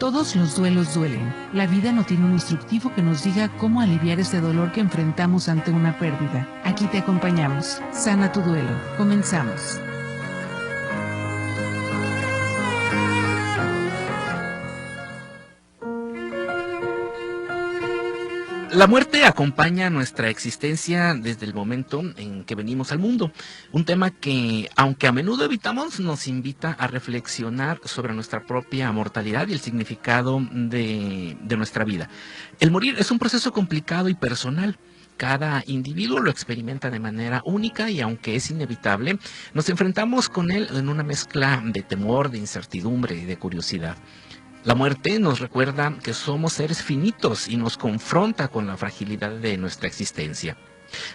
Todos los duelos duelen. La vida no tiene un instructivo que nos diga cómo aliviar ese dolor que enfrentamos ante una pérdida. Aquí te acompañamos. Sana tu duelo. Comenzamos. La muerte acompaña nuestra existencia desde el momento en que venimos al mundo. Un tema que, aunque a menudo evitamos, nos invita a reflexionar sobre nuestra propia mortalidad y el significado de nuestra vida. El morir es un proceso complicado y personal. Cada individuo lo experimenta de manera única y aunque es inevitable, nos enfrentamos con él en una mezcla de temor, de incertidumbre y de curiosidad. La muerte nos recuerda que somos seres finitos y nos confronta con la fragilidad de nuestra existencia.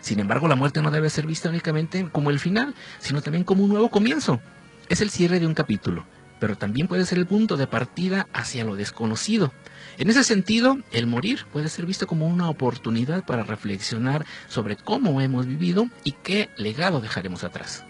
Sin embargo, la muerte no debe ser vista únicamente como el final, sino también como un nuevo comienzo. Es el cierre de un capítulo, pero también puede ser el punto de partida hacia lo desconocido. En ese sentido, el morir puede ser visto como una oportunidad para reflexionar sobre cómo hemos vivido y qué legado dejaremos atrás.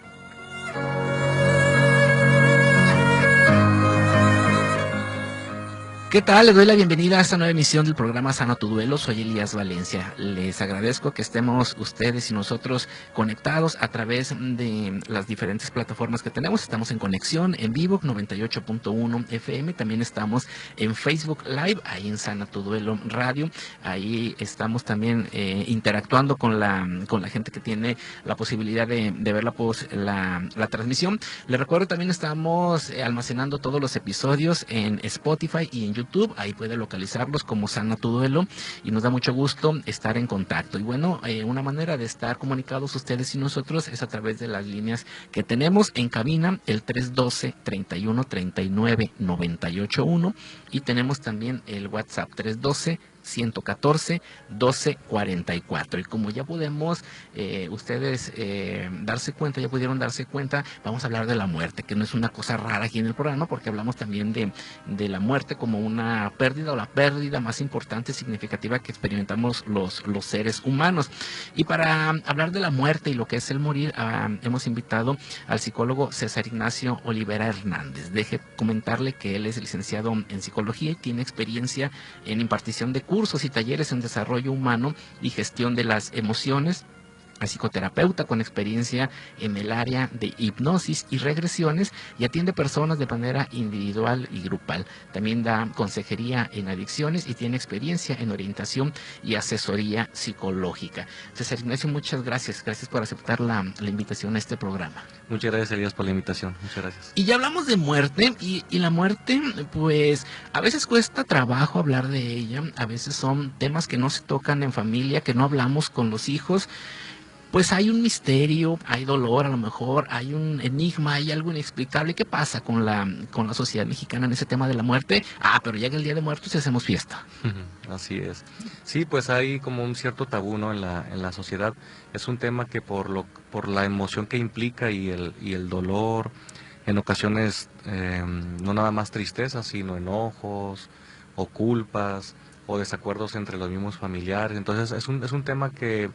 ¿Qué tal? Les doy la bienvenida a esta nueva emisión del programa Sana tu Duelo. Soy Elías Valencia. Les agradezco que estemos ustedes y nosotros conectados a través de las diferentes plataformas que tenemos. Estamos en conexión en vivo 98.1 FM. También estamos en Facebook Live, ahí en Sana tu Duelo Radio. Ahí estamos también interactuando con la gente que tiene la posibilidad de ver la transmisión. Les recuerdo también estamos almacenando todos los episodios en Spotify y en YouTube, ahí puede localizarlos como Sana tu Duelo y nos da mucho gusto estar en contacto. Y bueno, una manera de estar comunicados ustedes y nosotros es a través de las líneas que tenemos en cabina, el 312-3139-981 y tenemos también el WhatsApp 312-114-1244. Y como ya podemos, ustedes ya pudieron darse cuenta, vamos a hablar de la muerte, que no es una cosa rara aquí en el programa, porque hablamos también de la muerte como una pérdida o la pérdida más importante y significativa que experimentamos los seres humanos. Y para hablar de la muerte y lo que es el morir, hemos invitado al psicólogo César Ignacio Olivera Hernández. Deje comentarle que él es licenciado en psicología y tiene experiencia en impartición de cursos y talleres en desarrollo humano y gestión de las emociones. Es psicoterapeuta con experiencia en el área de hipnosis y regresiones y atiende personas de manera individual y grupal. También da consejería en adicciones y tiene experiencia en orientación y asesoría psicológica. César Ignacio, muchas gracias. Gracias por aceptar la invitación a este programa. Muchas gracias, Elías, por la invitación. Muchas gracias. Y ya hablamos de muerte y la muerte, pues a veces cuesta trabajo hablar de ella. A veces son temas que no se tocan en familia, que no hablamos con los hijos. Pues hay un misterio, hay dolor, a lo mejor hay un enigma, hay algo inexplicable. ¿Qué pasa con la sociedad mexicana en ese tema de la muerte? Pero llega el Día de Muertos y hacemos fiesta. Así es. Sí, pues hay como un cierto tabú, ¿no? en la sociedad. Es un tema que por la emoción que implica y el dolor, en ocasiones no nada más tristeza, sino enojos o culpas o desacuerdos entre los mismos familiares. Entonces es un tema que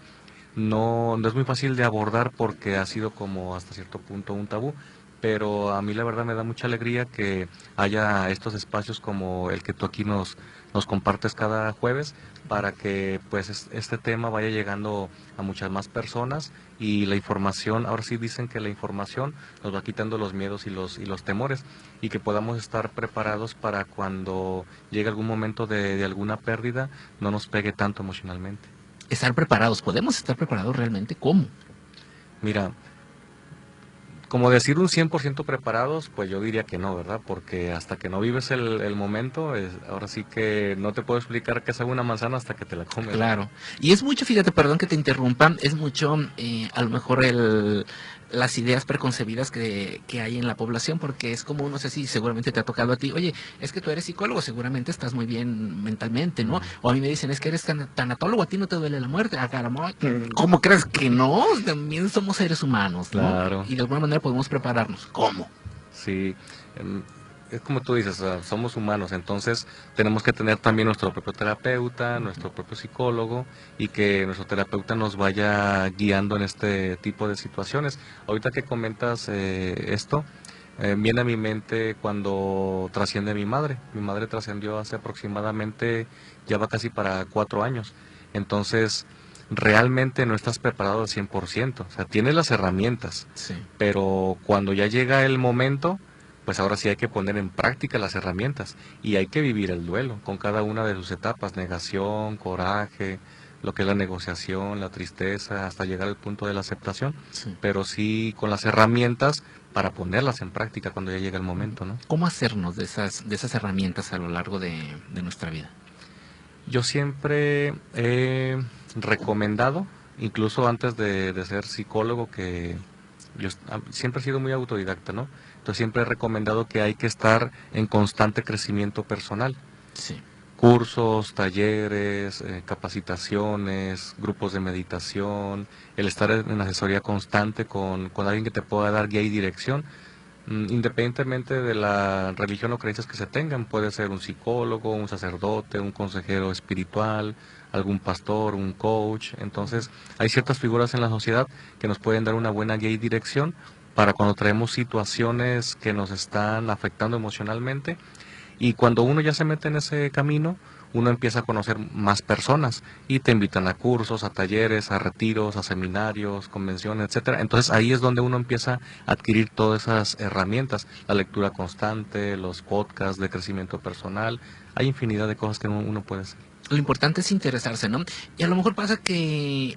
no es muy fácil de abordar porque ha sido como hasta cierto punto un tabú, pero a mí la verdad me da mucha alegría que haya estos espacios como el que tú aquí nos compartes cada jueves para que pues este tema vaya llegando a muchas más personas y la información, ahora sí dicen que la información nos va quitando los miedos y los temores y que podamos estar preparados para cuando llegue algún momento de alguna pérdida no nos pegue tanto emocionalmente. Estar preparados, ¿podemos estar preparados realmente? ¿Cómo? Mira, como decir un 100% preparados, pues yo diría que no, ¿verdad? Porque hasta que no vives el momento, ahora sí que no te puedo explicar qué es una manzana hasta que te la comes. Claro, y es mucho, fíjate, perdón que te interrumpa, es mucho a lo mejor las ideas preconcebidas que hay en la población, porque es como, no sé si seguramente te ha tocado a ti, oye, es que tú eres psicólogo, seguramente estás muy bien mentalmente, ¿no? O a mí me dicen, es que eres tanatólogo, a ti no te duele la muerte. Caramba, ¿cómo crees que no? También somos seres humanos, ¿no? Claro. Y de alguna manera podemos prepararnos. ¿Cómo? Sí, es como tú dices, somos humanos, entonces tenemos que tener también nuestro propio terapeuta, nuestro propio psicólogo y que nuestro terapeuta nos vaya guiando en este tipo de situaciones. Ahorita que comentas esto, Viene a mi mente cuando trasciende mi madre. Mi madre trascendió hace aproximadamente, ya va casi para 4 años. Entonces, realmente no estás preparado al 100%. O sea, tienes las herramientas, Sí. pero cuando ya llega el momento, pues ahora sí hay que poner en práctica las herramientas y hay que vivir el duelo con cada una de sus etapas, negación, coraje, lo que es la negociación, la tristeza, hasta llegar al punto de la aceptación, Sí. pero sí con las herramientas para ponerlas en práctica cuando ya llega el momento, ¿no? ¿Cómo hacernos de esas herramientas a lo largo de nuestra vida? Yo siempre he recomendado, incluso antes de ser psicólogo, que siempre he sido muy autodidacta, ¿no? Entonces siempre he recomendado que hay que estar en constante crecimiento personal. Sí. Cursos, talleres, capacitaciones, grupos de meditación, el estar en asesoría constante con alguien que te pueda dar guía y dirección. Independientemente de la religión o creencias que se tengan, puede ser un psicólogo, un sacerdote, un consejero espiritual, algún pastor, un coach. Entonces, hay ciertas figuras en la sociedad que nos pueden dar una buena guía y dirección para cuando traemos situaciones que nos están afectando emocionalmente. Y cuando uno ya se mete en ese camino, uno empieza a conocer más personas y te invitan a cursos, a talleres, a retiros, a seminarios, convenciones, etcétera. Entonces ahí es donde uno empieza a adquirir todas esas herramientas, la lectura constante, los podcasts de crecimiento personal, hay infinidad de cosas que uno puede hacer. Lo importante es interesarse, ¿no? Y a lo mejor pasa que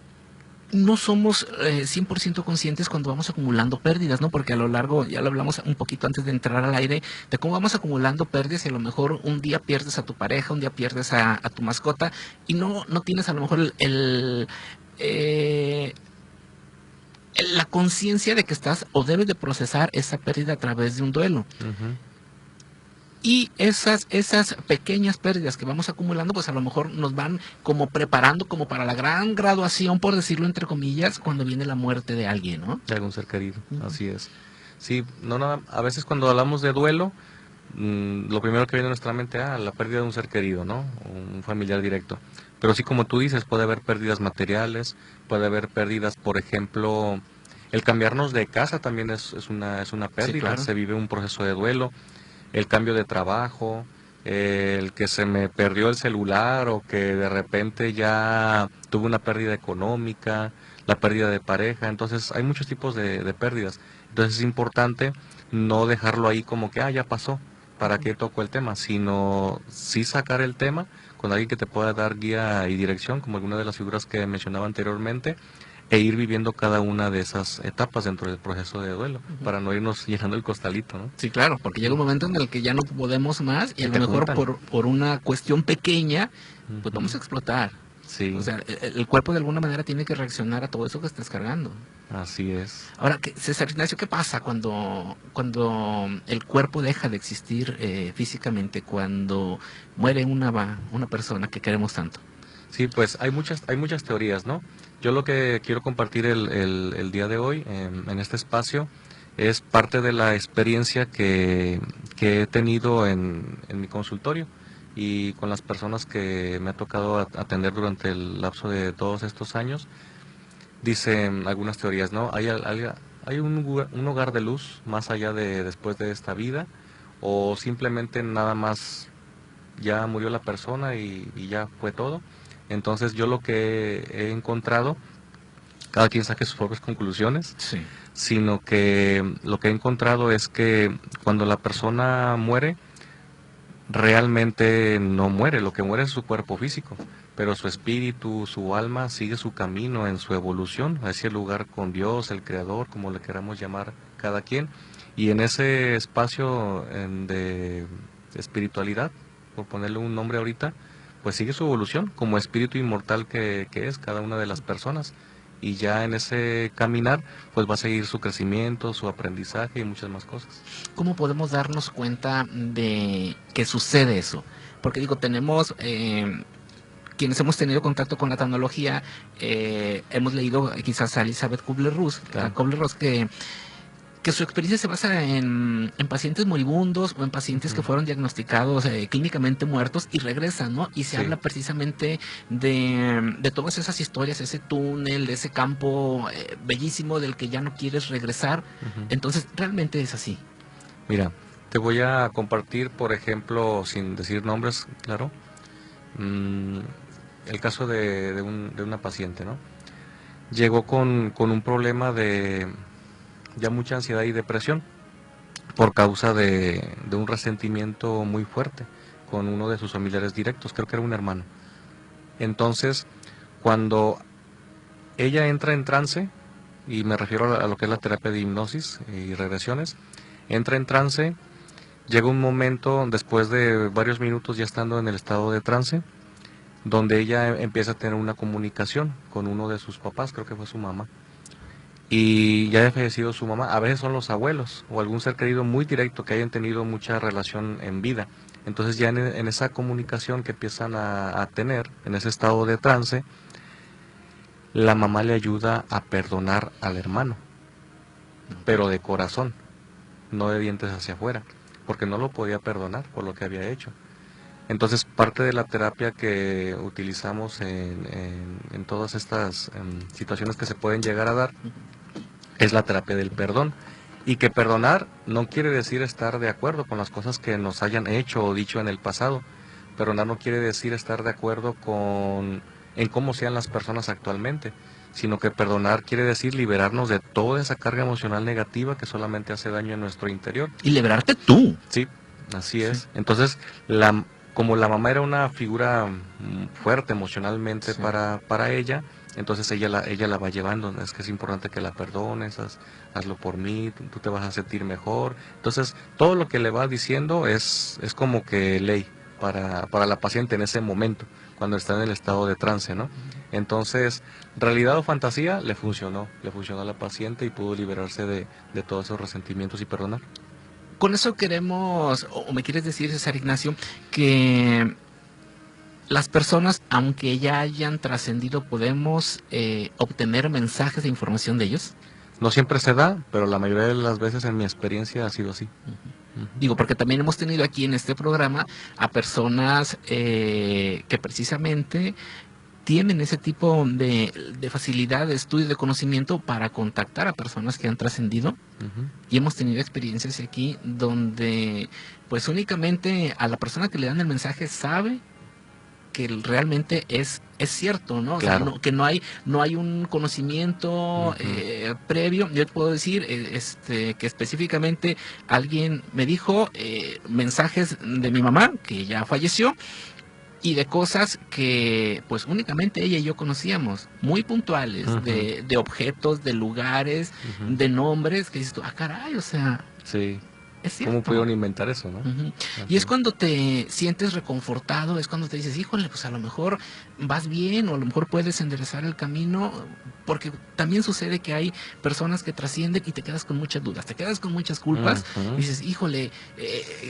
no somos 100% conscientes cuando vamos acumulando pérdidas, ¿no? Porque a lo largo, ya lo hablamos un poquito antes de entrar al aire, de cómo vamos acumulando pérdidas y a lo mejor un día pierdes a tu pareja, un día pierdes a tu mascota y no tienes a lo mejor la conciencia de que estás o debes de procesar esa pérdida a través de un duelo. Uh-huh. Y esas pequeñas pérdidas que vamos acumulando, pues a lo mejor nos van como preparando como para la gran graduación, por decirlo entre comillas, cuando viene la muerte de alguien, ¿no? De algún ser querido, Uh-huh. así es. Sí, no nada, a veces cuando hablamos de duelo, lo primero que viene a nuestra mente, la pérdida de un ser querido, ¿no? Un familiar directo. Pero sí, como tú dices, puede haber pérdidas materiales, puede haber pérdidas, por ejemplo, el cambiarnos de casa también es una pérdida, Sí, claro. se vive un proceso de duelo, el cambio de trabajo, el que se me perdió el celular o que de repente ya tuve una pérdida económica, la pérdida de pareja, entonces hay muchos tipos de pérdidas. Entonces es importante no dejarlo ahí como que, ya pasó, ¿para qué toco el tema? Sino sí sacar el tema con alguien que te pueda dar guía y dirección, como alguna de las figuras que mencionaba anteriormente, e ir viviendo cada una de esas etapas dentro del proceso de duelo, para no irnos llenando el costalito, ¿no? Sí, claro, porque llega un momento en el que ya no podemos más y a Se lo te mejor juntan. por una cuestión pequeña, pues vamos a Ujú. explotar. Sí, O sea, el cuerpo de alguna manera tiene que reaccionar a todo eso que estás cargando. así es. Ahora, César Ignacio, ¿qué pasa cuando el cuerpo deja de existir físicamente, cuando muere una persona que queremos tanto? Sí, pues hay muchas teorías, ¿no? Yo lo que quiero compartir el día de hoy en este espacio es parte de la experiencia que he tenido en mi consultorio y con las personas que me ha tocado atender durante el lapso de todos estos años. Dicen algunas teorías, ¿no? Hay un hogar de luz más allá de después de esta vida, o simplemente nada más ya murió la persona y ya fue todo. Entonces yo lo que he encontrado, cada quien saque sus propias conclusiones, Sí. sino que lo que he encontrado es que cuando la persona muere, realmente no muere, lo que muere es su cuerpo físico, pero su espíritu, su alma sigue su camino en su evolución hacia el lugar con Dios, el Creador, como le queramos llamar cada quien, y en ese espacio de espiritualidad, por ponerle un nombre ahorita, pues sigue su evolución como espíritu inmortal que es cada una de las personas. Y ya en ese caminar, pues va a seguir su crecimiento, su aprendizaje y muchas más cosas. ¿Cómo podemos darnos cuenta de que sucede eso? Porque digo, tenemos quienes hemos tenido contacto con la tecnología, hemos leído quizás a Elizabeth Kubler-Ross, Claro. que su experiencia se basa en pacientes moribundos o en pacientes que fueron diagnosticados clínicamente muertos y regresan, ¿no? Y se Sí. habla precisamente de todas esas historias, ese túnel, de ese campo bellísimo del que ya no quieres regresar. Ujú. Entonces, realmente es así. Mira, te voy a compartir, por ejemplo, sin decir nombres, claro, mm, el caso de una paciente, ¿no? Llegó con un problema de ya mucha ansiedad y depresión por causa de un resentimiento muy fuerte con uno de sus familiares directos, creo que era un hermano. Entonces, cuando ella entra en trance, y me refiero a lo que es la terapia de hipnosis y regresiones, entra en trance, llega un momento, después de varios minutos ya estando en el estado de trance, donde ella empieza a tener una comunicación con uno de sus papás, creo que fue su mamá, y ya ha fallecido su mamá, a veces son los abuelos o algún ser querido muy directo que hayan tenido mucha relación en vida. Entonces ya en esa comunicación que empiezan a tener, en ese estado de trance, la mamá le ayuda a perdonar al hermano, pero de corazón, no de dientes hacia afuera, porque no lo podía perdonar por lo que había hecho. Entonces, parte de la terapia que utilizamos en todas estas situaciones que se pueden llegar a dar es la terapia del perdón. Y que perdonar no quiere decir estar de acuerdo con las cosas que nos hayan hecho o dicho en el pasado. Perdonar no quiere decir estar de acuerdo en cómo sean las personas actualmente, sino que perdonar quiere decir liberarnos de toda esa carga emocional negativa que solamente hace daño en nuestro interior. Y liberarte tú. Sí, así Sí. es. Entonces, como la mamá era una figura fuerte emocionalmente Sí. para ella, entonces ella la va llevando. Es que es importante que la perdones, hazlo por mí, tú te vas a sentir mejor. Entonces, todo lo que le va diciendo es como que ley para la paciente en ese momento, cuando está en el estado de trance, ¿no? Entonces, realidad o fantasía, le funcionó a la paciente y pudo liberarse de todos esos resentimientos y perdonar. Con eso queremos, o me quieres decir, César Ignacio, que las personas, aunque ya hayan trascendido, podemos obtener mensajes de información de ellos. No siempre se da, pero la mayoría de las veces en mi experiencia ha sido así. Digo, porque también hemos tenido aquí en este programa a personas que precisamente tienen ese tipo de facilidad de estudio y de conocimiento para contactar a personas que han trascendido. Ujú. Y hemos tenido experiencias aquí donde pues únicamente a la persona que le dan el mensaje sabe que realmente es cierto, ¿no? O sea, Claro. que no hay un conocimiento previo. Yo te puedo decir que específicamente alguien me dijo mensajes de mi mamá, que ya falleció, y de cosas que pues únicamente ella y yo conocíamos, muy puntuales, Ujú. de objetos, de lugares, Ujú. de nombres, que dices tú, ah, caray, o sea, Sí. es cierto. ¿Cómo pudieron inventar eso, no? Ujú. Así Y es cuando te sientes reconfortado, es cuando te dices, híjole, pues a lo mejor vas bien o a lo mejor puedes enderezar el camino, porque también sucede que hay personas que trascienden y te quedas con muchas dudas, te quedas con muchas culpas, Ujú. y dices, híjole,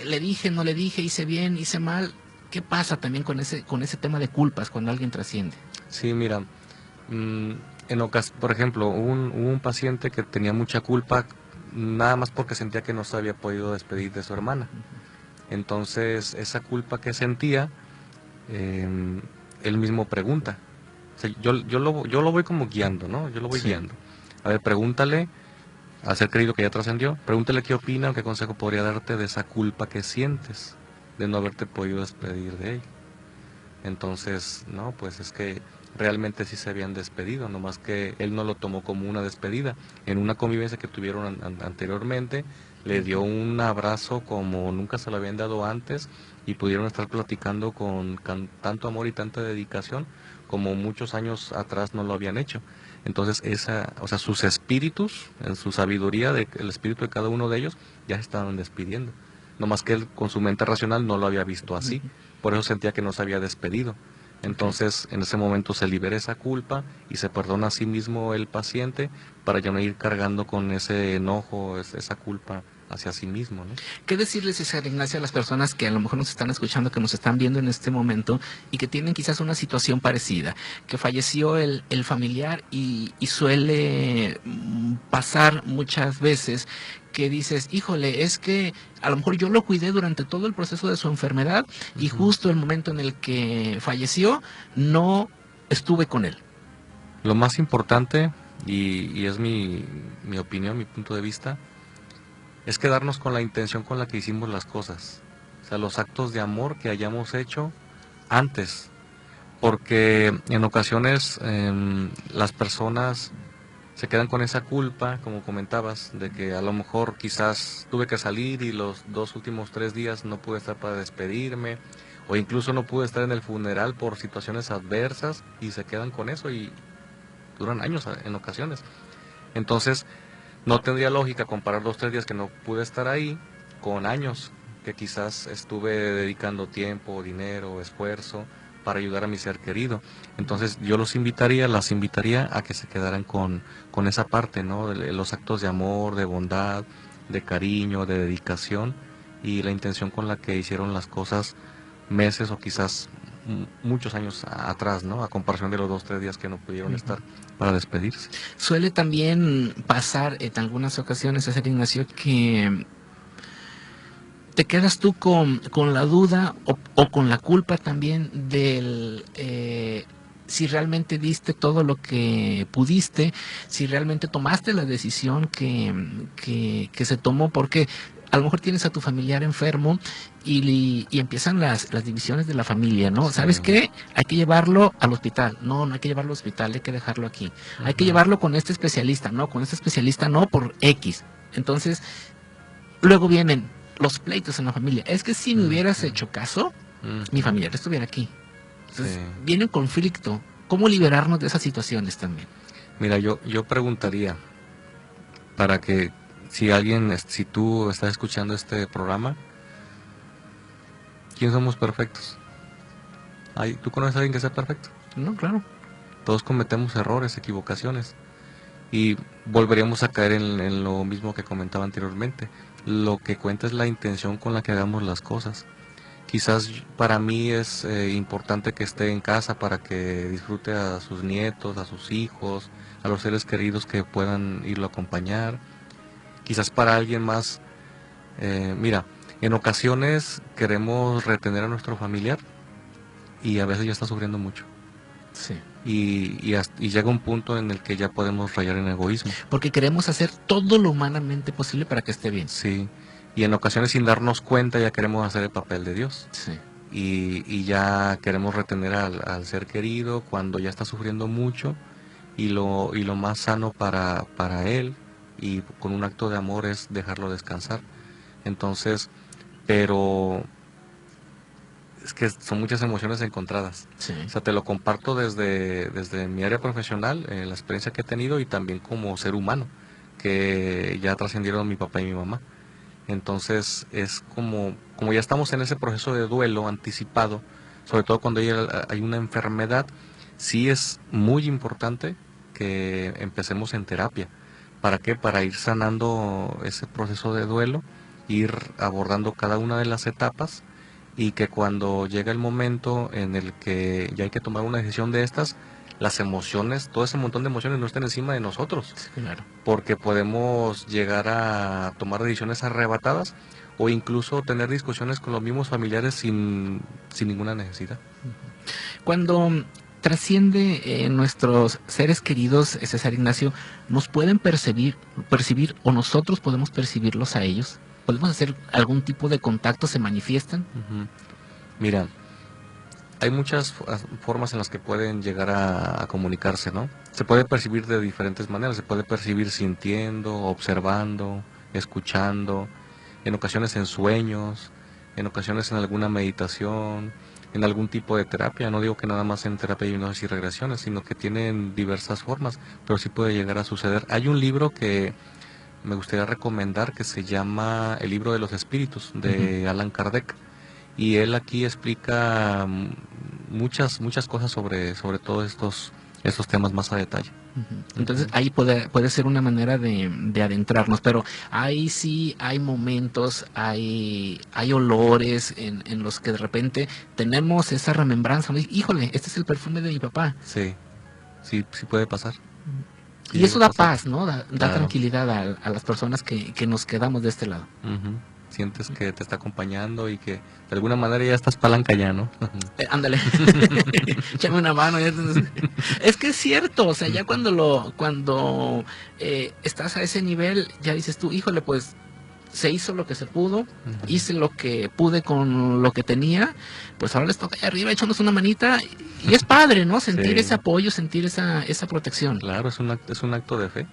le dije, no le dije, hice bien, hice mal. ¿Qué pasa también con ese tema de culpas cuando alguien trasciende? Sí, mira, por ejemplo, hubo un paciente que tenía mucha culpa nada más porque sentía que no se había podido despedir de su hermana. Entonces, esa culpa que sentía, él mismo pregunta. O sea, yo lo voy como guiando, ¿no? Yo lo voy Sí. guiando. A ver, pregúntale al ser querido que ya trascendió, pregúntale qué opina o qué consejo podría darte de esa culpa que sientes de no haberte podido despedir de ella. Entonces, no, pues es que realmente sí se habían despedido, nomás que él no lo tomó como una despedida. En una convivencia que tuvieron anteriormente, le dio un abrazo como nunca se lo habían dado antes y pudieron estar platicando con tanto amor y tanta dedicación como muchos años atrás no lo habían hecho. Entonces, o sea, sus espíritus, en su sabiduría, el espíritu de cada uno de ellos, ya se estaban despidiendo. Nomás que él con su mente racional no lo había visto así. Por eso sentía que no se había despedido. Entonces, en ese momento se libera esa culpa y se perdona a sí mismo el paciente para ya no ir cargando con ese enojo, esa culpa hacia sí mismo, ¿no? ¿Qué decirles, César Ignacio, a las personas que a lo mejor nos están escuchando, que nos están viendo en este momento y que tienen quizás una situación parecida, que falleció el familiar y suele pasar muchas veces que dices, híjole, es que a lo mejor yo lo cuidé durante todo el proceso de su enfermedad y justo el momento en el que falleció no estuve con él? Lo más importante, y es mi opinión, mi punto de vista, es quedarnos con la intención con la que hicimos las cosas. O sea, los actos de amor que hayamos hecho antes. Porque en ocasiones las personas se quedan con esa culpa, como comentabas, de que a lo mejor quizás tuve que salir y los 2 últimos 3 días no pude estar para despedirme, o incluso no pude estar en el funeral por situaciones adversas, y se quedan con eso y duran años en ocasiones. Entonces, no tendría lógica comparar los 3 días que no pude estar ahí con años que quizás estuve dedicando tiempo, dinero, esfuerzo para ayudar a mi ser querido. Entonces yo las invitaría a que se quedaran con esa parte, ¿no? De los actos de amor, de bondad, de cariño, de dedicación y la intención con la que hicieron las cosas meses o quizás muchos años atrás, ¿no? A comparación de los 2, 3 días que no pudieron estar para despedirse. Suele también pasar en algunas ocasiones, César Ignacio, que te quedas tú con la duda o con la culpa también del si realmente diste todo lo que pudiste, si realmente tomaste la decisión que se tomó, porque a lo mejor tienes a tu familiar enfermo y empiezan las divisiones de la familia, ¿no? Sí. ¿Sabes qué? Hay que llevarlo al hospital. No, no hay que llevarlo al hospital, hay que dejarlo aquí. Hay que llevarlo con este especialista. No, con este especialista no, por X. Entonces, luego vienen los pleitos en la familia. Es que si me hubieras hecho caso, mi familiar estuviera aquí. Entonces, viene un conflicto. ¿Cómo liberarnos de esas situaciones también? Mira, yo preguntaría, para que si tú estás escuchando este programa, ¿quién somos perfectos? ¿Tú conoces a alguien que sea perfecto? No, claro. Todos cometemos errores, equivocaciones, y volveríamos a caer en lo mismo que comentaba anteriormente. Lo que cuenta es la intención con la que hagamos las cosas. Quizás para mí es importante que esté en casa para que disfrute a sus nietos, a sus hijos, a los seres queridos que puedan irlo a acompañar. Quizás para alguien más, mira, en ocasiones queremos retener a nuestro familiar y a veces ya está sufriendo mucho. Sí. Y llega un punto en el que ya podemos rayar en egoísmo. Porque queremos hacer todo lo humanamente posible para que esté bien. Sí. Y en ocasiones sin darnos cuenta ya queremos hacer el papel de Dios. Sí. Y ya queremos retener al ser querido cuando ya está sufriendo mucho, y lo más sano para él y con un acto de amor es dejarlo descansar. Entonces, pero es que son muchas emociones encontradas. Sí. O sea, te lo comparto desde mi área profesional, la experiencia que he tenido, y también como ser humano, que ya trascendieron mi papá y mi mamá. Entonces es como ya estamos en ese proceso de duelo anticipado, sobre todo cuando hay una enfermedad, sí es muy importante que empecemos en terapia. ¿Para qué? Para ir sanando ese proceso de duelo, ir abordando cada una de las etapas, y que cuando llega el momento en el que ya hay que tomar una decisión de estas, las emociones, todo ese montón de emociones no estén encima de nosotros. Sí, claro. Porque podemos llegar a tomar decisiones arrebatadas o incluso tener discusiones con los mismos familiares sin ninguna necesidad. Cuando trasciende nuestros seres queridos, César Ignacio, ¿nos pueden percibir o nosotros podemos percibirlos a ellos? ¿Podemos hacer algún tipo de contacto? ¿Se manifiestan? Mira, hay muchas formas en las que pueden llegar a comunicarse, ¿no? Se puede percibir de diferentes maneras. Se puede percibir sintiendo, observando, escuchando, en ocasiones en sueños, en ocasiones en alguna meditación, en algún tipo de terapia. No digo que nada más en terapia de hipnosis y regresiones, sino que tienen diversas formas, pero sí puede llegar a suceder. Hay un libro que me gustaría recomendar que se llama El libro de los espíritus, de Allan Kardec. Y él aquí explica muchas cosas sobre todos estos temas más a detalle. Entonces ahí puede ser una manera de adentrarnos, pero ahí sí hay momentos, hay olores en los que de repente tenemos esa remembranza, ¿no? Híjole, este es el perfume de mi papá. Sí puede pasar. Y eso da paz, ¿no? Da tranquilidad a las personas que nos quedamos de este lado. Sientes que te está acompañando y que de alguna manera ya estás palanca ya, ¿no? Ándale, échame una mano. Es que es cierto, o sea, ya cuando estás a ese nivel, ya dices tú, híjole, pues se hizo lo que se pudo, Ujú. hice lo que pude con lo que tenía, pues ahora les toca ahí arriba echarnos una manita y es padre, ¿no? Sentir Sí. ese apoyo, sentir esa protección. Claro, es un acto de fe.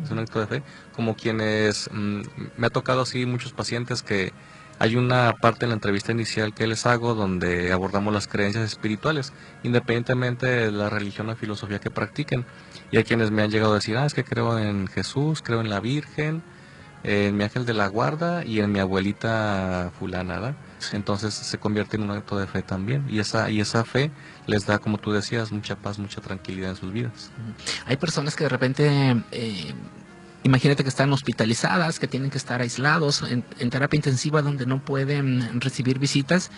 Es un acto de fe. Como quienes, me ha tocado así muchos pacientes que hay una parte en la entrevista inicial que les hago donde abordamos las creencias espirituales, independientemente de la religión o filosofía que practiquen. Y hay quienes me han llegado a decir, es que creo en Jesús, creo en la Virgen, en mi ángel de la guarda y en mi abuelita fulana, ¿verdad? Entonces se convierte en un acto de fe también. Y esa fe les da, como tú decías, mucha paz, mucha tranquilidad en sus vidas. Hay personas que de repente, imagínate que están hospitalizadas, que tienen que estar aislados en terapia intensiva donde no pueden recibir visitas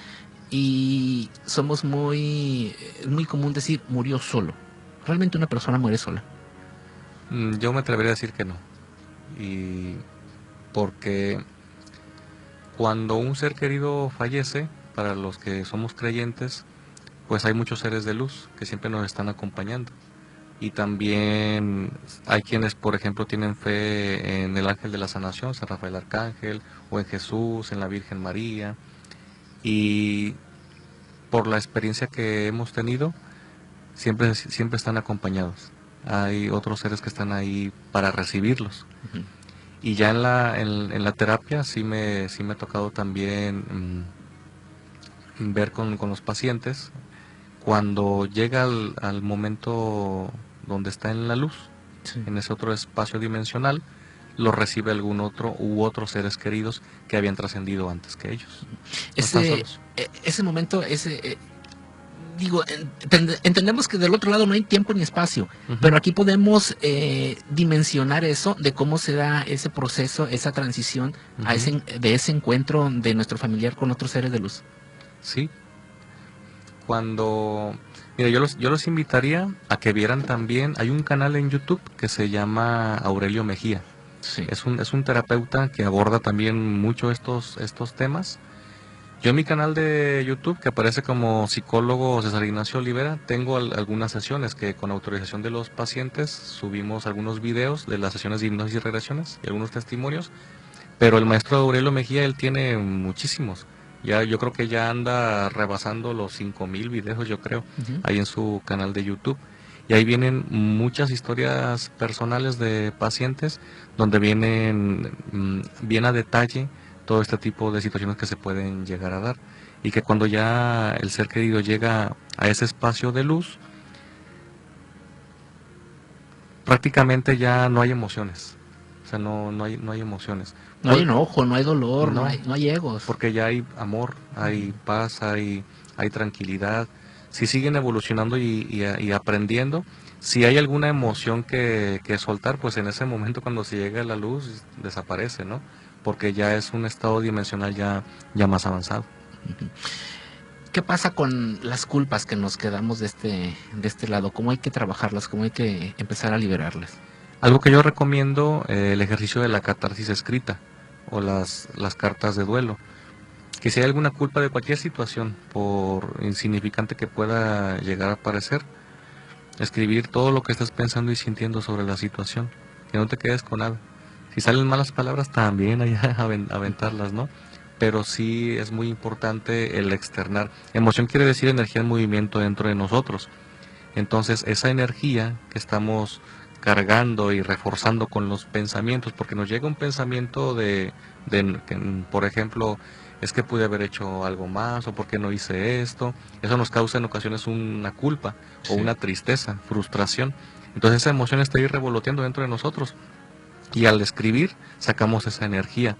y somos es muy común decir murió solo. Realmente una persona muere sola. Yo me atrevería a decir que no. Y porque cuando un ser querido fallece, para los que somos creyentes, pues hay muchos seres de luz que siempre nos están acompañando. Y también hay quienes, por ejemplo, tienen fe en el ángel de la sanación, San Rafael Arcángel, o en Jesús, en la Virgen María. Y por la experiencia que hemos tenido, siempre están acompañados. Hay otros seres que están ahí para recibirlos. Ujú. Y ya en la terapia sí me ha tocado también ver con los pacientes cuando llega al momento donde está en la luz, Sí. en ese otro espacio dimensional, lo recibe algún otro u otros seres queridos que habían trascendido antes que ellos. No están solos. Ese momento, digo, entendemos que del otro lado no hay tiempo ni espacio, Ujú. pero aquí podemos dimensionar eso de cómo se da ese proceso, esa transición Ujú. de ese encuentro de nuestro familiar con otros seres de luz. Sí, mira, yo los invitaría a que vieran también, hay un canal en YouTube que se llama Aurelio Mejía. Sí. Es un terapeuta que aborda también mucho estos temas. Yo en mi canal de YouTube, que aparece como psicólogo César Ignacio Olivera, tengo algunas sesiones que con autorización de los pacientes subimos algunos videos de las sesiones de hipnosis y regresiones y algunos testimonios, pero el maestro Aurelio Mejía, él tiene muchísimos. Yo creo que ya anda rebasando los 5,000 videos, yo creo, Ujú. ahí en su canal de YouTube. Y ahí vienen muchas historias personales de pacientes donde vienen bien a detalle todo este tipo de situaciones que se pueden llegar a dar. Y que cuando ya el ser querido llega a ese espacio de luz, prácticamente ya no hay emociones. O sea, no hay emociones. No hay enojo, no hay dolor, No. no hay egos. Porque ya hay amor, hay paz, hay tranquilidad. Si siguen evolucionando y aprendiendo, si hay alguna emoción que soltar, pues en ese momento cuando se llega a la luz desaparece, ¿no? Porque ya es un estado dimensional ya más avanzado. ¿Qué pasa con las culpas que nos quedamos de este lado? ¿Cómo hay que trabajarlas? ¿Cómo hay que empezar a liberarlas? Algo que yo recomiendo, el ejercicio de la catarsis escrita o las cartas de duelo. Que si hay alguna culpa de cualquier situación, por insignificante que pueda llegar a parecer, escribir todo lo que estás pensando y sintiendo sobre la situación, que no te quedes con nada. Si salen malas palabras, también hay aventarlas, ¿no? Pero sí es muy importante el externar. Emoción quiere decir energía en movimiento dentro de nosotros. Entonces, esa energía que estamos cargando y reforzando con los pensamientos, porque nos llega un pensamiento por ejemplo, es que pude haber hecho algo más o por qué no hice esto. Eso nos causa en ocasiones una culpa o Sí. una tristeza, frustración. Entonces esa emoción está ahí revoloteando dentro de nosotros y al escribir sacamos esa energía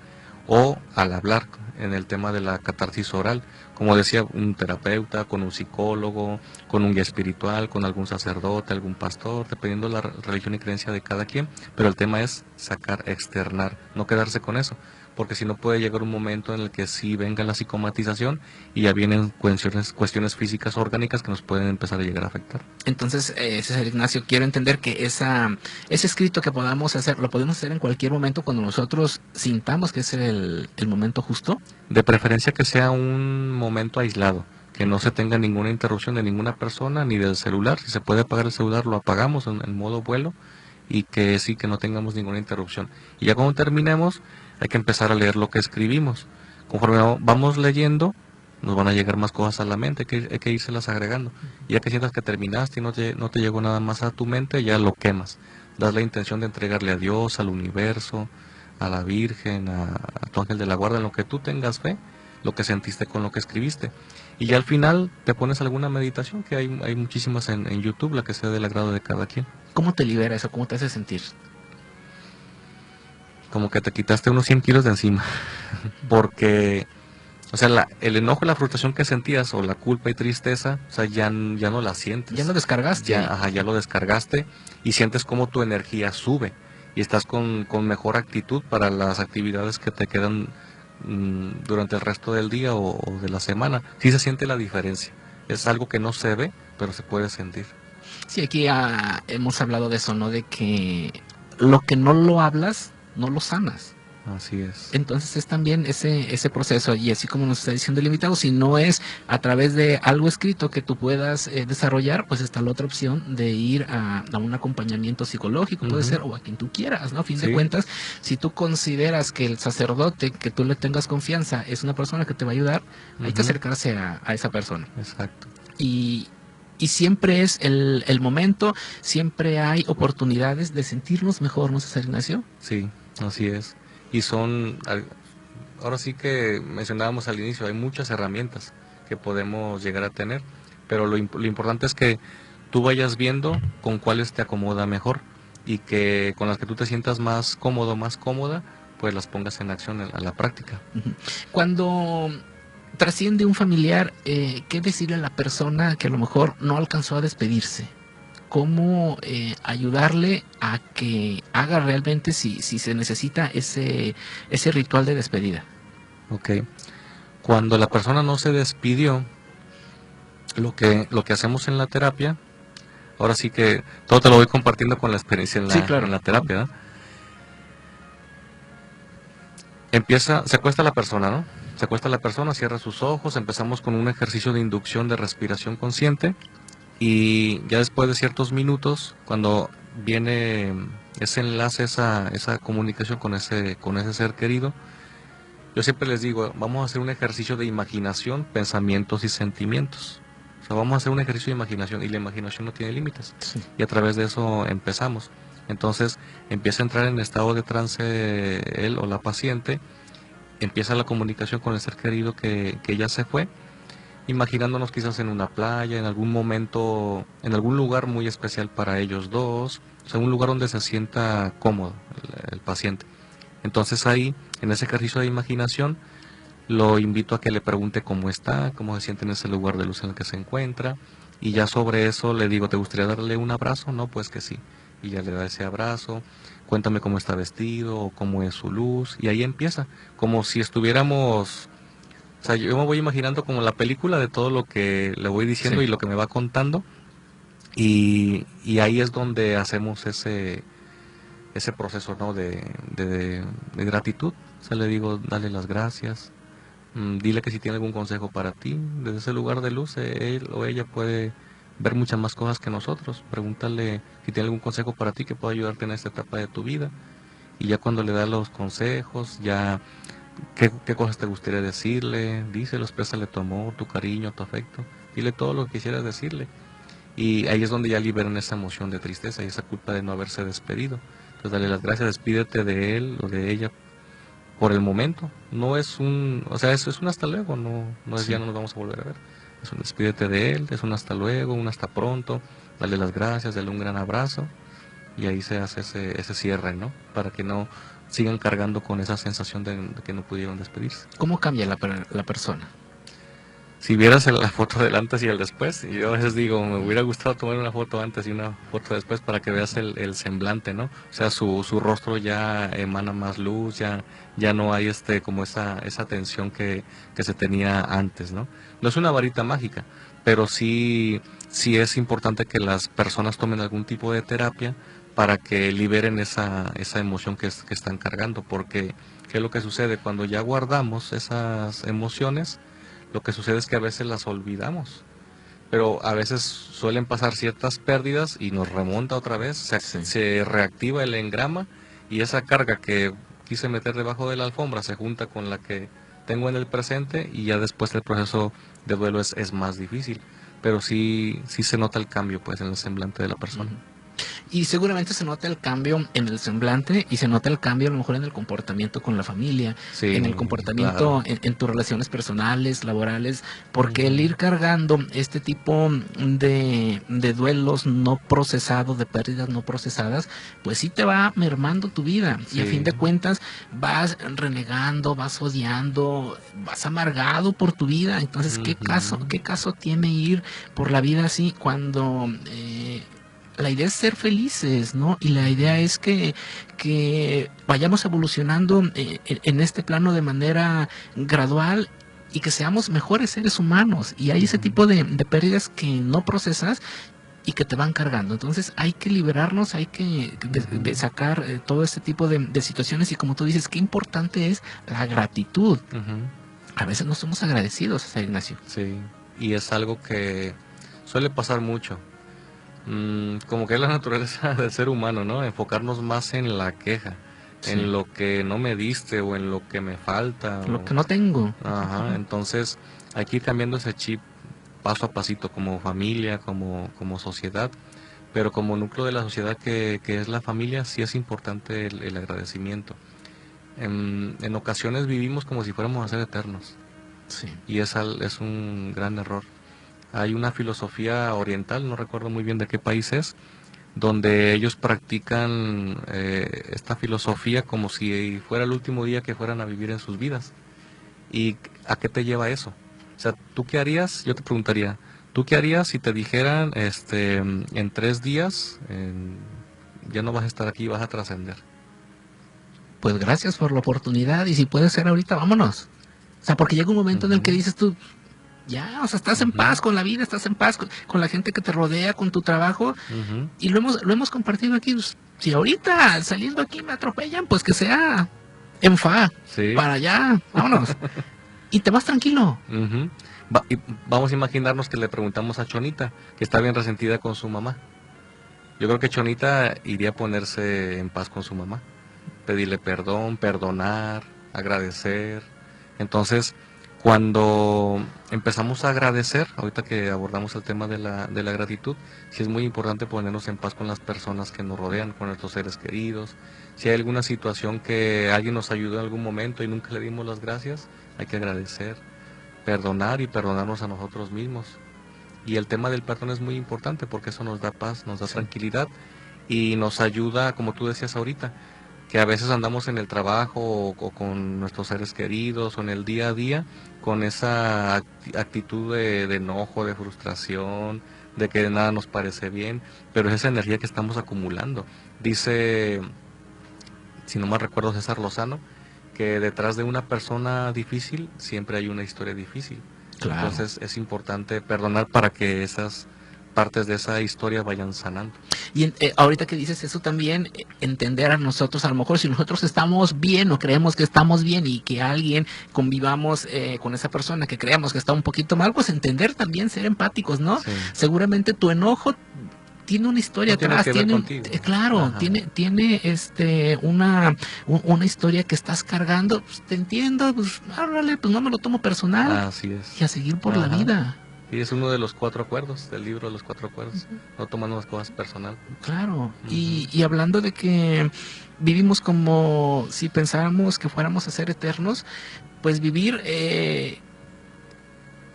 o al hablar en el tema de la catarsis oral, como decía, un terapeuta, con un psicólogo, con un guía espiritual, con algún sacerdote, algún pastor, dependiendo de la religión y creencia de cada quien, pero el tema es sacar, externar, no quedarse con eso, porque si no puede llegar un momento en el que sí venga la psicomatización y ya vienen cuestiones físicas orgánicas que nos pueden empezar a llegar a afectar. Entonces, César Ignacio, quiero entender que ese escrito que podamos hacer, lo podemos hacer en cualquier momento cuando nosotros sintamos que es el momento justo. De preferencia que sea un momento aislado, que no se tenga ninguna interrupción de ninguna persona ni del celular. Si se puede apagar el celular, lo apagamos en modo vuelo y que sí, que no tengamos ninguna interrupción. Y ya cuando terminemos, hay que empezar a leer lo que escribimos. Conforme vamos leyendo, nos van a llegar más cosas a la mente, hay que irselas agregando. Y ya que sientas que terminaste y no te llegó nada más a tu mente, ya lo quemas. Das la intención de entregarle a Dios, al universo, a la Virgen, a tu ángel de la guarda, en lo que tú tengas fe, lo que sentiste con lo que escribiste. Y ya al final te pones alguna meditación, que hay muchísimas en YouTube, la que sea del agrado de cada quien. ¿Cómo te libera eso? ¿Cómo te hace sentir? Como que te quitaste unos 100 kilos de encima. Porque, o sea, el enojo y la frustración que sentías, o la culpa y tristeza, o sea, ya no la sientes. Ya lo descargaste. Ya lo descargaste y sientes como tu energía sube y estás con mejor actitud para las actividades que te quedan durante el resto del día o de la semana. Sí se siente la diferencia. Es algo que no se ve, pero se puede sentir. Sí, aquí hemos hablado de eso, ¿no? De que lo que no lo hablas, no lo sanas. Así es. Entonces es también ese proceso, y así como nos está diciendo el invitado, si no es a través de algo escrito que tú puedas desarrollar, pues está la otra opción de ir a un acompañamiento psicológico, puede ser, o a quien tú quieras, ¿no? A fin de cuentas, si tú consideras que el sacerdote, que tú le tengas confianza, es una persona que te va a ayudar, hay que acercarse a esa persona. Exacto. Y siempre es el momento, siempre hay oportunidades de sentirnos mejor, ¿no, César Ignacio? Sí, así es. Y ahora sí que mencionábamos al inicio, hay muchas herramientas que podemos llegar a tener, pero lo importante es que tú vayas viendo con cuáles te acomoda mejor y que con las que tú te sientas más cómodo, más cómoda, pues las pongas en acción a la práctica. Cuando trasciende un familiar, ¿qué decirle a la persona que a lo mejor no alcanzó a despedirse? ¿Cómo ayudarle a que haga realmente, si se necesita, ese ritual de despedida? Ok. Cuando la persona no se despidió, lo que hacemos en la terapia, ahora sí que todo te lo voy compartiendo con la experiencia en la terapia, ¿no? Se acuesta la persona, ¿no? Se acuesta la persona, cierra sus ojos, empezamos con un ejercicio de inducción de respiración consciente. Y ya después de ciertos minutos, cuando viene ese enlace, esa comunicación con ese ser querido, yo siempre les digo, vamos a hacer un ejercicio de imaginación, pensamientos y sentimientos. O sea, vamos a hacer un ejercicio de imaginación y la imaginación no tiene límites. Sí. Y a través de eso empezamos. Entonces empieza a entrar en estado de trance él o la paciente, empieza la comunicación con el ser querido que ya se fue, imaginándonos quizás en una playa, en algún momento, en algún lugar muy especial para ellos dos, o sea, un lugar donde se sienta cómodo el paciente. Entonces ahí, en ese ejercicio de imaginación, lo invito a que le pregunte cómo está, cómo se siente en ese lugar de luz en el que se encuentra, y ya sobre eso le digo, ¿te gustaría darle un abrazo? No, pues que sí. Y ya le da ese abrazo, cuéntame cómo está vestido, o cómo es su luz, y ahí empieza, como si estuviéramos... O sea, yo me voy imaginando como la película de todo lo que le voy diciendo y lo que me va contando. Y ahí es donde hacemos ese proceso, ¿no? de gratitud. O sea, le digo, dale las gracias. Dile que si tiene algún consejo para ti. Desde ese lugar de luz, él o ella puede ver muchas más cosas que nosotros. Pregúntale si tiene algún consejo para ti que pueda ayudarte en esta etapa de tu vida. Y ya cuando le das los consejos, ya... ¿Qué cosas te gustaría decirle? Díselo, exprésale tu amor, tu cariño, tu afecto. Dile todo lo que quisieras decirle. Y ahí es donde ya liberan esa emoción de tristeza y esa culpa de no haberse despedido. Entonces dale las gracias, despídete de él o de ella por el momento. No es o sea, eso es un hasta luego, no es ya no nos vamos a volver a ver. Es un despídete de él, es un hasta luego, un hasta pronto. Dale las gracias, dale un gran abrazo. Y ahí se hace ese cierre, ¿no? Para que no sigan cargando con esa sensación de que no pudieron despedirse. ¿Cómo cambia la persona? Si vieras la foto del antes y el después, yo a veces digo, me hubiera gustado tomar una foto antes y una foto después para que veas el semblante, ¿no? O sea, su rostro ya emana más luz, ya no hay como esa tensión que se tenía antes, ¿no? No es una varita mágica, pero sí es importante que las personas tomen algún tipo de terapia para que liberen esa emoción que están cargando, porque ¿qué es lo que sucede? Cuando ya guardamos esas emociones, lo que sucede es que a veces las olvidamos, pero a veces suelen pasar ciertas pérdidas y nos remonta otra vez, se reactiva el engrama y esa carga que quise meter debajo de la alfombra se junta con la que tengo en el presente y ya después el proceso de duelo es más difícil, pero sí se nota el cambio pues en el semblante de la persona. Y seguramente se nota el cambio en el semblante y se nota el cambio a lo mejor en el comportamiento con la familia, Sí, en el comportamiento claro. en tus relaciones personales, laborales, porque el ir cargando este tipo de duelos no procesados, de pérdidas no procesadas, pues sí te va mermando tu vida y a fin Sí. de cuentas vas renegando, vas odiando, vas amargado por tu vida. Entonces, Ujú. qué caso tiene ir por la vida así cuando la idea es ser felices, ¿no? Y la idea es que vayamos evolucionando en este plano de manera gradual y que seamos mejores seres humanos. Y hay ese Ujú. tipo de pérdidas que no procesas y que te van cargando. Entonces hay que liberarnos, hay que de sacar todo este tipo de situaciones y como tú dices, qué importante es la gratitud. Ujú. A veces no somos agradecidos, San Ignacio. Sí, y es algo que suele pasar mucho. Como que es la naturaleza del ser humano, ¿no? Enfocarnos más en la queja, Sí. en lo que no me diste o en lo que me falta. Lo que no tengo. Ajá, entonces hay que ir cambiando ese chip paso a pasito como familia, como sociedad, pero como núcleo de la sociedad que es la familia, sí es importante el agradecimiento. En ocasiones vivimos como si fuéramos a ser eternos Sí. y es un gran error. Hay una filosofía oriental, no recuerdo muy bien de qué país es, donde ellos practican esta filosofía como si fuera el último día que fueran a vivir en sus vidas. ¿Y a qué te lleva eso? O sea, ¿tú qué harías? Yo te preguntaría, ¿tú qué harías si te dijeran, en 3 días ya no vas a estar aquí, vas a trascender? Pues gracias por la oportunidad y si puede ser ahorita, vámonos. O sea, porque llega un momento en el que Ujú, dices tú, ya, o sea, estás en ujú, paz con la vida, estás en paz con la gente que te rodea, con tu trabajo ujú. y lo hemos compartido aquí. Pues, si ahorita saliendo aquí me atropellan, pues que sea en fa, Sí. para allá, vámonos. Y te vas tranquilo. Ujú. Y vamos a imaginarnos que le preguntamos a Chonita, que está bien resentida con su mamá. Yo creo que Chonita iría a ponerse en paz con su mamá, pedirle perdón, perdonar, agradecer. Entonces, cuando empezamos a agradecer, ahorita que abordamos el tema de la gratitud, sí es muy importante ponernos en paz con las personas que nos rodean, con nuestros seres queridos. Si hay alguna situación que alguien nos ayudó en algún momento y nunca le dimos las gracias, hay que agradecer, perdonar y perdonarnos a nosotros mismos. Y el tema del perdón es muy importante porque eso nos da paz, nos da Sí. tranquilidad y nos ayuda, como tú decías ahorita, que a veces andamos en el trabajo o con nuestros seres queridos o en el día a día con esa actitud de enojo, de frustración, de que nada nos parece bien, pero es esa energía que estamos acumulando. Dice, si no mal recuerdo, César Lozano, que detrás de una persona difícil siempre hay una historia difícil. Claro. Entonces es importante perdonar para que esas partes de esa historia vayan sanando. Y ahorita que dices eso también, entender a nosotros, a lo mejor si nosotros estamos bien o creemos que estamos bien y que alguien convivamos con esa persona que creemos que está un poquito mal, pues entender también, ser empáticos, ¿no? Sí. Seguramente tu enojo tiene una historia No tiene atrás, que ver tiene contigo. claro, Ajá. tiene una historia que estás cargando, pues te entiendo, pues árale, pues no me lo tomo personal Así es. y a seguir por la Ajá. vida. Y es uno de los 4 acuerdos, del libro de los 4 acuerdos. No tomando las cosas personal. Claro, Ujú. y hablando de que vivimos como si pensáramos que fuéramos a ser eternos, pues vivir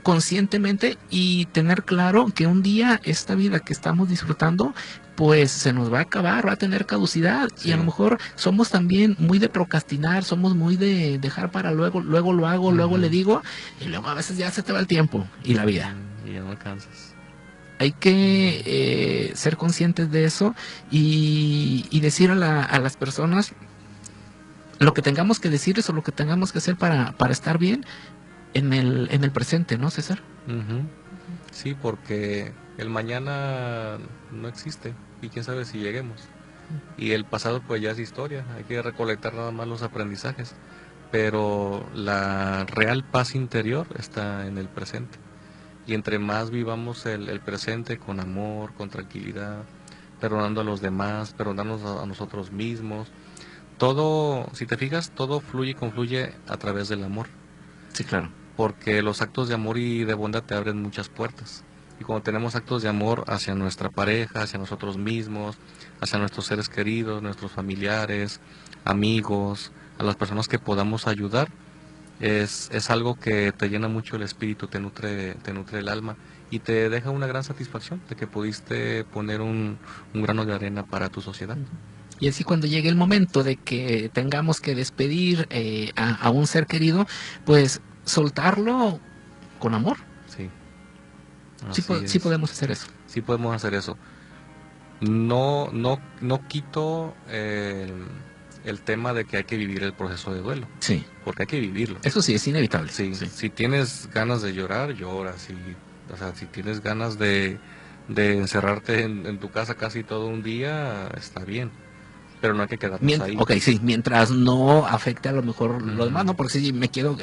conscientemente y tener claro que un día esta vida que estamos disfrutando pues se nos va a acabar, va a tener caducidad y a lo Sí. mejor somos también muy de procrastinar, somos muy de dejar para luego, luego lo hago, luego le Ujú. digo y luego a veces ya se te va el tiempo y la vida. Y ya no alcanzas. Hay que ser conscientes de eso y decir a las personas lo que tengamos que decirles o lo que tengamos que hacer para estar bien en el presente, ¿no, César? Ujú. Sí, porque el mañana no existe y quién sabe si lleguemos. Y el pasado pues ya es historia, hay que recolectar nada más los aprendizajes. Pero la real paz interior está en el presente. Y entre más vivamos el presente con amor, con tranquilidad, perdonando a los demás, perdonarnos a nosotros mismos, todo, si te fijas, todo fluye y confluye a través del amor. Sí, claro. Porque los actos de amor y de bondad te abren muchas puertas. Y cuando tenemos actos de amor hacia nuestra pareja, hacia nosotros mismos, hacia nuestros seres queridos, nuestros familiares, amigos, a las personas que podamos ayudar, es algo que te llena mucho el espíritu, te nutre el alma y te deja una gran satisfacción de que pudiste poner un grano de arena para tu sociedad. Y así cuando llegue el momento de que tengamos que despedir a un ser querido, pues soltarlo con amor. Sí. Sí podemos hacer eso. Sí podemos hacer eso. No quito el tema de que hay que vivir el proceso de duelo. Sí. Porque hay que vivirlo. Eso sí, es inevitable. Sí. Sí. Si tienes ganas de llorar, lloras. O sea, si tienes ganas de encerrarte en tu casa casi todo un día, está bien. Pero no hay que quedarnos ahí. Ok, sí, mientras no afecte a lo mejor lo demás, ¿no? Porque si me quedo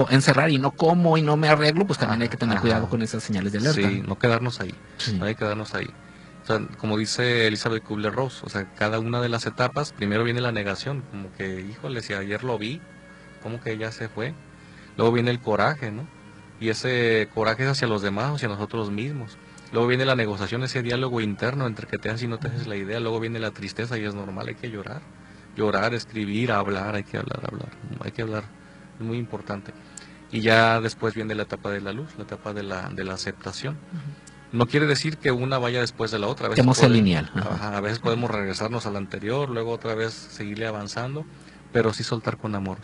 encerrar y no como y no me arreglo, pues también hay que tener cuidado con esas señales de alerta. Sí, no quedarnos ahí. Sí. No hay que quedarnos ahí. O sea, como dice Elizabeth Kubler-Ross, o sea, cada una de las etapas, primero viene la negación, como que, híjole, si ayer lo vi, como que ya se fue. Luego viene el coraje, ¿no? Y ese coraje es hacia los demás, hacia nosotros mismos. Luego viene la negociación, ese diálogo interno entre que te haces y no te haces la idea. Luego viene la tristeza y es normal, hay que llorar. Llorar, escribir, hablar, hay que hablar. Hay que hablar, es muy importante. Y ya después viene la etapa de la luz, la etapa de la aceptación. No quiere decir que una vaya después de la otra. Que no sea lineal. A veces podemos regresarnos al anterior, luego otra vez seguirle avanzando, pero sí soltar con amor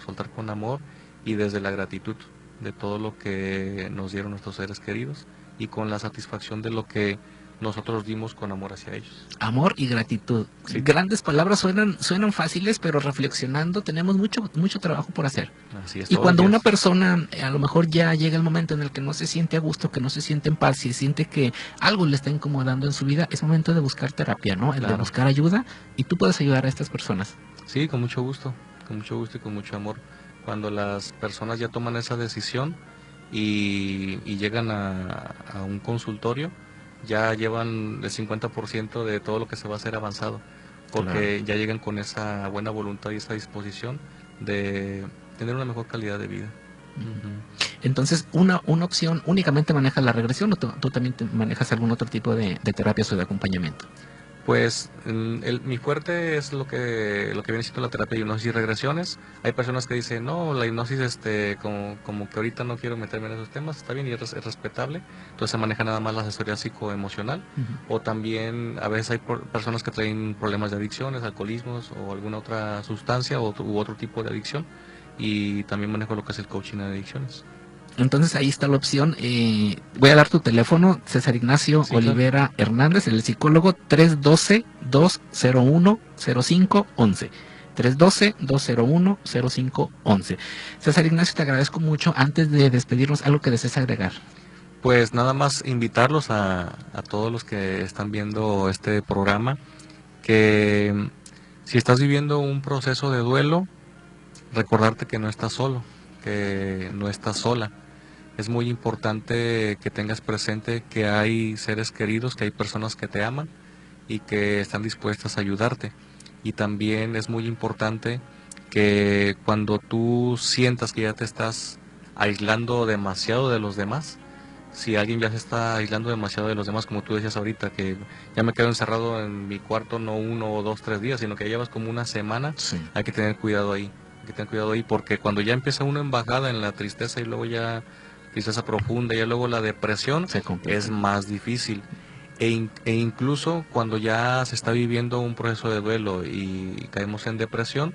y desde la gratitud de todo lo que nos dieron nuestros seres queridos y con la satisfacción de lo que nosotros dimos con amor hacia ellos. Amor y gratitud. Sí. Grandes palabras, suenan fáciles, pero reflexionando tenemos mucho trabajo por hacer. Así es, y cuando una una persona a lo mejor ya llega el momento en el que no se siente a gusto, que no se siente en paz, y siente que algo le está incomodando en su vida, es momento de buscar terapia, ¿no? De buscar ayuda, y tú puedes ayudar a estas personas. Sí, con mucho gusto y con mucho amor. Cuando las personas ya toman esa decisión y llegan a un consultorio, ya llevan el 50% de todo lo que se va a hacer avanzado, porque ya llegan con esa buena voluntad y esa disposición de tener una mejor calidad de vida. Entonces, una opción únicamente maneja la regresión, o tú también manejas algún otro tipo de terapias o de acompañamiento. Pues mi fuerte es lo que viene siendo la terapia de hipnosis y regresiones. Hay personas que dicen, no, la hipnosis como que ahorita no quiero meterme en esos temas, está bien y es respetable. Entonces se maneja nada más la asesoría psicoemocional. O también a veces hay personas que traen problemas de adicciones, alcoholismos o alguna otra sustancia u otro tipo de adicción. Y también manejo lo que es el coaching de adicciones. Entonces ahí está la opción. Voy a dar tu teléfono, César Ignacio Olivera Hernández, el psicólogo, 312-201-0511. 312-201-0511. César Ignacio, te agradezco mucho. Antes de despedirnos, algo que desees agregar. Pues nada más invitarlos a todos los que están viendo este programa, que si estás viviendo un proceso de duelo, recordarte que no estás solo, que no estás sola. Es muy importante que tengas presente que hay seres queridos, que hay personas que te aman y que están dispuestas a ayudarte. Y también es muy importante que cuando tú sientas que ya te estás aislando demasiado de los demás, si alguien ya se está aislando demasiado de los demás, como tú decías ahorita, que ya me quedo encerrado en mi cuarto no 1 o 2, 3 días, sino que llevas como una semana, hay que tener cuidado ahí. Hay que tener cuidado ahí, porque cuando ya empieza uno en bajada en la tristeza y luego ya tristeza profunda y luego la depresión, es más difícil. E incluso cuando ya se está viviendo un proceso de duelo y caemos en depresión,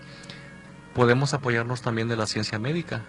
podemos apoyarnos también de la ciencia médica.